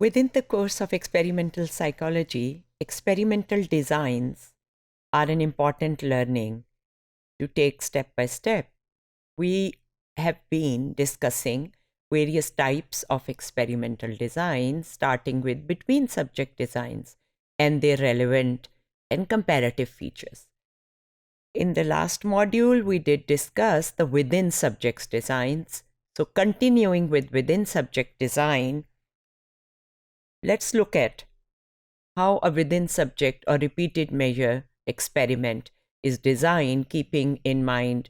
Within the course of experimental psychology, experimental designs are an important learning to take step by step. We have been discussing various types of experimental design, starting with between subject designs and their relevant and comparative features. In the last module, we did discuss the within subjects designs. So continuing with within subject design, let's look at how a within subject or repeated measure experiment is designed, keeping in mind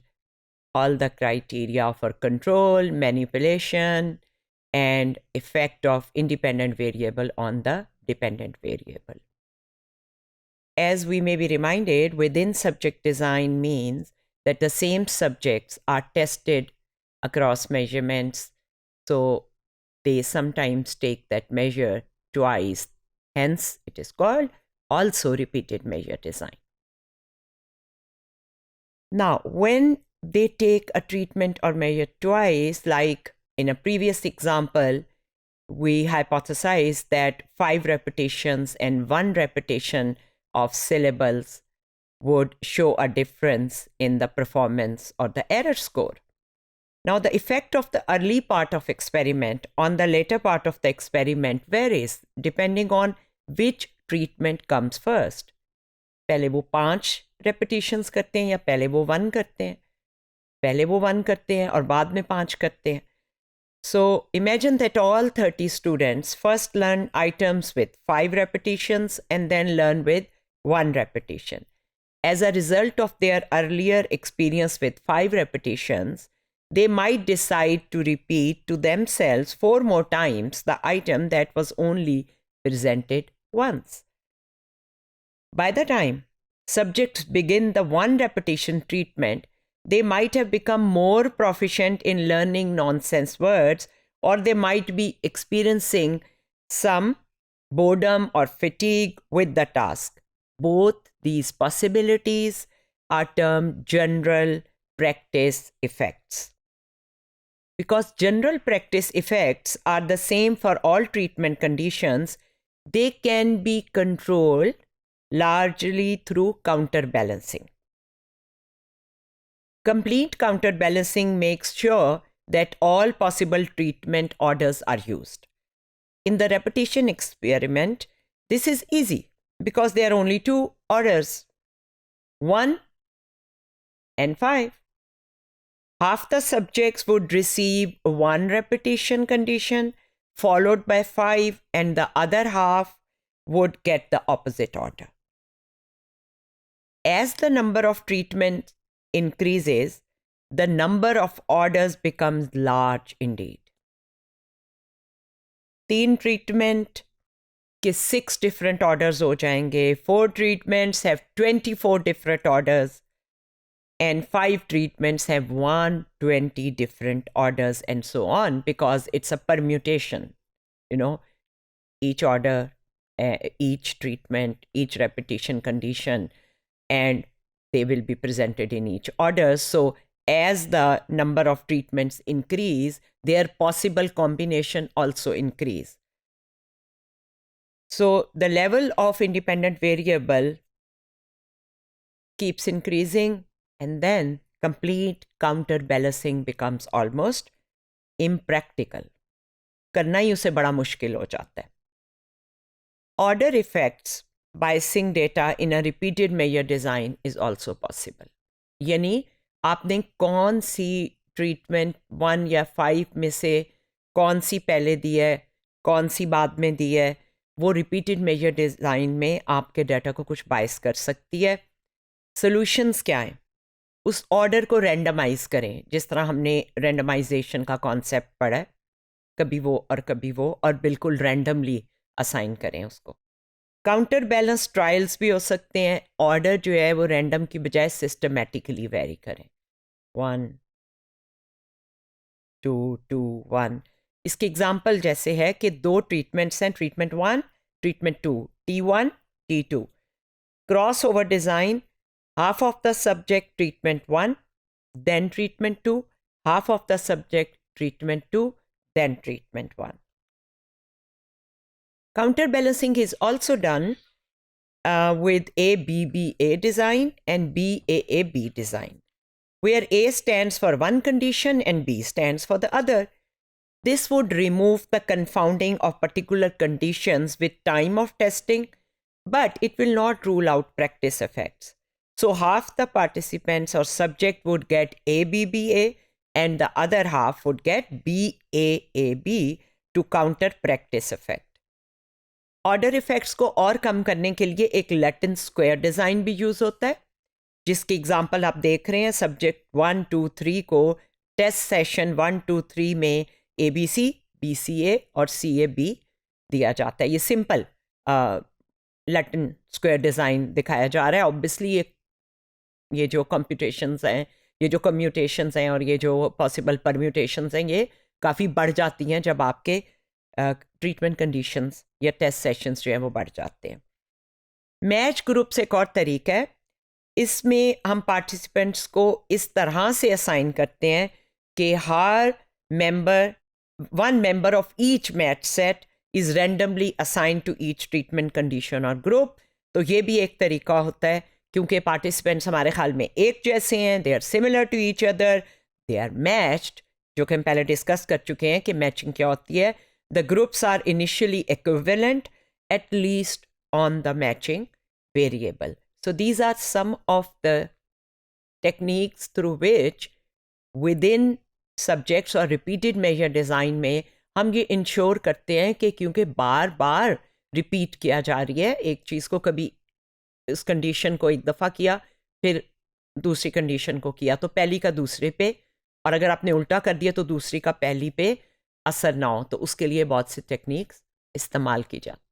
all the criteria for control, manipulation, and effect of independent variable on the dependent variable. As we may be reminded, within subject design means that the same subjects are tested across measurements, so they sometimes take that measure twice. Hence, it is called also repeated measure design. Now, when they take a treatment or measure twice, like in a previous example, we hypothesized that 5 repetitions and 1 repetition of syllables would show a difference in the performance or the error score. Now, the effect of the early part of experiment on the later part of the experiment varies depending on which treatment comes first. पहले वो 5 repetitions करते हैं या पहले वो 1 करते हैं, पहले वो 1 करते हैं और बाद में 5 करते हैं. So imagine that all 30 students first learn items with 5 repetitions and then learn with 1 repetition. As a result of their earlier experience with 5 repetitions, they might decide to repeat to themselves 4 more times the item that was only presented once. By the time subjects begin the 1 repetition treatment, they might have become more proficient in learning nonsense words, or they might be experiencing some boredom or fatigue with the task. Both these possibilities are termed general practice effects. Because general practice effects are the same for all treatment conditions, they can be controlled largely through counterbalancing. Complete counterbalancing makes sure that all possible treatment orders are used. In the repetition experiment, this is easy because there are only 2 orders, 1 and 5. Half the subjects would receive 1 repetition condition followed by 5, and the other half would get the opposite order. As the number of treatments increases, the number of orders becomes large indeed. 3 treatment के 6 different orders हो जाएंगे, 4 treatments have 24 different orders, and 5 treatments have 120 different orders, and so on, because it's a permutation. Each order, each treatment, each repetition condition, and they will be presented in each order. So as the number of treatments increase, their possible combination also increase. So the level of independent variable keeps increasing, and then complete counterbalancing becomes almost impractical. करना ही उसे बड़ा मुश्किल हो जाता है. Order effects biasing data in a repeated measure design is also possible. यानी आपने कौन सी ट्रीटमेंट 1 या 5 में से कौन सी पहले दी है, कौन सी बाद में दी है, वो रिपीटेड मेजर डिज़ाइन में आपके डाटा को कुछ बायस कर सकती है. सॉल्यूशंस क्या हैं? उस ऑर्डर को रैंडमाइज करें, जिस तरह हमने रैंडमाइजेशन का कॉन्सेप्ट पढ़ा है, कभी वो और कभी वो, और बिल्कुल रैंडमली असाइन करें उसको. काउंटर बैलेंस ट्रायल्स भी हो सकते हैं. ऑर्डर जो है वो रैंडम की बजाय सिस्टमेटिकली वेरी करें. 1 2 2 1. इसके एग्जाम्पल जैसे है कि 2 ट्रीटमेंट्स हैं, treatment 1, treatment 2, T1, T2. Cross over design, half of the subject treatment 1, then treatment 2, half of the subject treatment 2, then treatment 1. Counterbalancing is also done with ABBA design and BAAB design, where A stands for one condition and B stands for the other. This would remove the confounding of particular conditions with time of testing, but it will not rule out practice effects. So half the participants or subject would get ABBA and the other half would get BAAB to counter practice effect. Order effects को और कम करने के लिए एक Latin square design भी use होता है, जिसकी एग्जांपल आप देख रहे हैं. सब्जेक्ट 1, 2, 3 को टेस्ट सेशन 1, 2, 3 में ABC, BCA और CAB दिया जाता है. ये सिंपल लैटिन स्क्वायर डिज़ाइन दिखाया जा रहा है. ऑब्वियसली ये जो कंप्यूटेशंस हैं, ये जो कम्यूटेशंस हैं और ये जो पॉसिबल परम्यूटेशंस हैं, ये काफ़ी बढ़ जाती हैं जब आपके ट्रीटमेंट कंडीशंस या टेस्ट सेशंस जो हैं वो बढ़ जाते हैं. मैच ग्रुप से एक और तरीका है. इसमें हम पार्टिसिपेंट्स को इस तरह से असाइन करते हैं कि हर one member of each match set is randomly assign to each treatment condition और ग्रुप. तो ये भी एक तरीका होता है, क्योंकि पार्टिसिपेंट्स हमारे ख्याल में एक जैसे हैं, they are similar to each other, they are matched, जो कि हम पहले डिस्कस कर चुके हैं कि मैचिंग क्या होती है. The groups are initially equivalent, at least on the matching variable. So these are some of the techniques through which within subjects or repeated measure design में हम ये इंश्योर करते हैं कि क्योंकि बार बार रिपीट किया जा रही है एक चीज़ को, कभी इस कंडीशन को एक दफ़ा किया फिर दूसरी कंडीशन को किया तो पहली का दूसरे पे, और अगर आपने उल्टा कर दिया तो दूसरी का पहली पे असर ना हो, तो उसके लिए बहुत सी टेक्निक्स इस्तेमाल की जाती हैं.